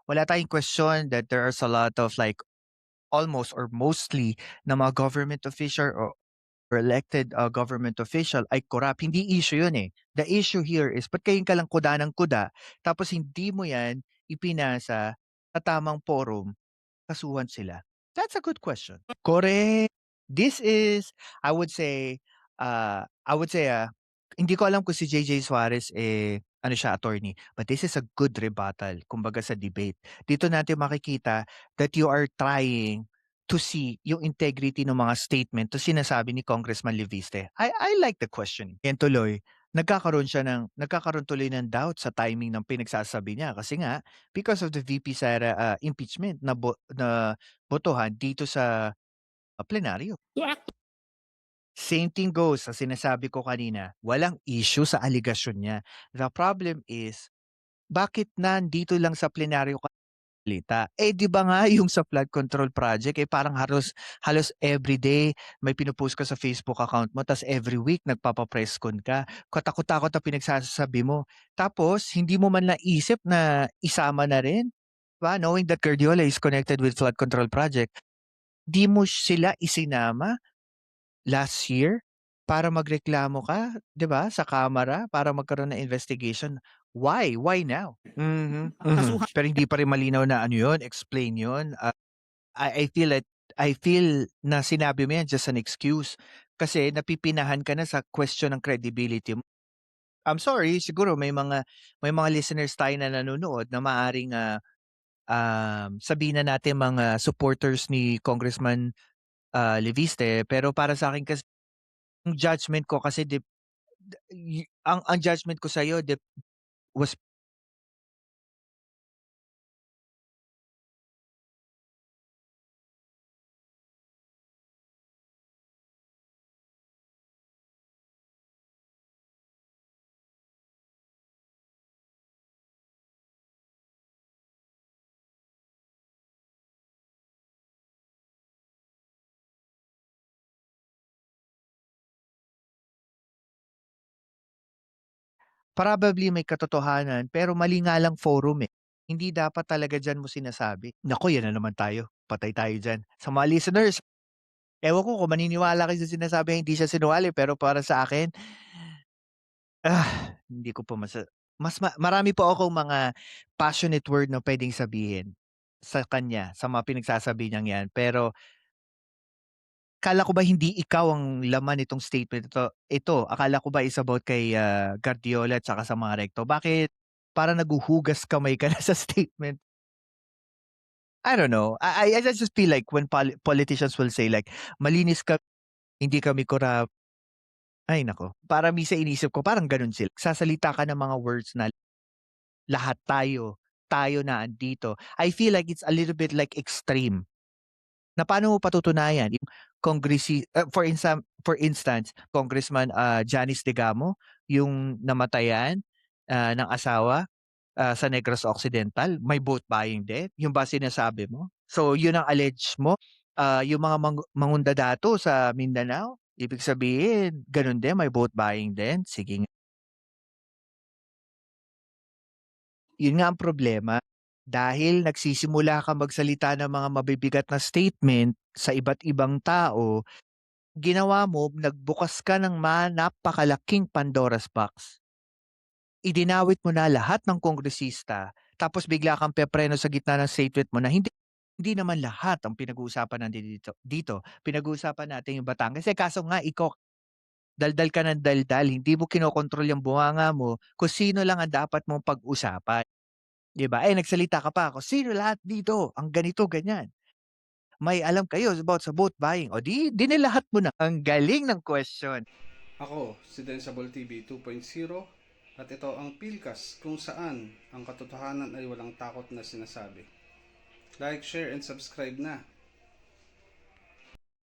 wala tayong question that there's a lot of like almost or mostly na mga government official or elected government official ay corrupt. Hindi issue yun eh. The issue here is ba't kayo ka lang kuda ng kuda tapos hindi mo yan ipinasa sa tamang forum, kasuhan sila? That's a good question. Correct. This is, I would say, hindi ko alam kung si JJ Suarez, ano siya, attorney. But this is a good rebuttal, kumbaga sa debate. Dito natin makikita that you are trying to see yung integrity ng mga statement to sinasabi ni Congressman Leviste. I like the question. Yan tuloy, nagkakaroon tuloy ng doubt sa timing ng pinagsasabi niya kasi nga because of the VP Sara impeachment na botohan dito sa plenaryo. Same thing goes sa sinasabi ko kanina, walang issue sa aligasyon niya. The problem is, bakit nandito lang sa plenaryo ka salita? Eh, 'di ba nga yung sa flood control project, parang halos halos everyday may pino-post ka sa Facebook account mo ta's every week nagpapa-press con ka. Katakot-takot ang pinagsasabi mo. Tapos hindi mo man naisip na isama na rin, 'di ba, knowing that Guardiola is connected with flood control project, 'di mo sila isinama last year para magreklamo ka, 'di ba, sa kamara para magkaroon ng investigation. Why? Why now? Pero hindi pa rin malinaw na ano 'yun, explain 'yun. I feel na sinabi mo 'yan just an excuse kasi napipinahan ka na sa question ng credibility mo. I'm sorry, siguro may mga listeners tayo na nanonood na maaaring, sabihin na natin mga supporters ni Congressman, Leviste, pero para sa'kin kasi yung judgment ko kasi ang judgment ko sa'yo was probably may katotohanan pero mali nga lang forum, eh. Hindi dapat talaga diyan mo sinasabi. Naku, 'yan na naman tayo, patay tayo diyan. Sa mga listeners, ewan ko kung maniniwala kayo sa sinasabi hindi siya sinungaling pero para sa akin, hindi ko pa marami pa akong mga passionate word na puwedeng sabihin sa kanya, sa mga pinagsasabi niyang 'yan. Pero akala ko ba hindi ikaw ang laman nitong statement ito akala ko ba is about kay, Guardiola at saka sa mga rekto. Bakit parang naghuhugas kamay ka na sa statement? I don't know. I just feel like when politicians will say like, "Malinis hindi kami korap." Ay naku, parang minsan iniisip ko parang gano'n sila. Sasalita ka ng mga words na lahat tayo na andito. I feel like it's a little bit like extreme. Na paano mo patutunayan yung for instance, Congressman, Janice Digamo, yung namatayan, ng asawa, sa Negros Occidental, may vote buying din? Yun ba sinasabi mo? So yun ang allege mo? Yung mga mangundadato sa Mindanao, ibig sabihin ganun din, may vote buying din? Sige nga. Yun nga ang problema, dahil nagsisimula ka magsalita ng mga mabibigat na statement sa iba't ibang tao, ginawa mo nagbukas ka ng napakalaking Pandora's box. Idinawit mo na lahat ng kongresista, tapos bigla kang pepreno sa gitna ng statement mo na hindi naman lahat ang pinag-uusapan natin dito. Pinag-uusapan natin yung Batangas, kaso nga ikaw daldal ka ng daldal, hindi mo kinokontrol yung bunganga mo kung sino lang ang dapat mong pag-usapan, 'di ba? Nagsalita ka pa, kung sino lahat dito ang ganito, ganyan. May alam kayo about sa vote buying, o di dinilahat mo na. Ang galing ng question. Ako, si Densable TV 2.0 at ito ang Pilkas kung saan ang katotohanan ay walang takot na sinasabi. Like, share, and subscribe na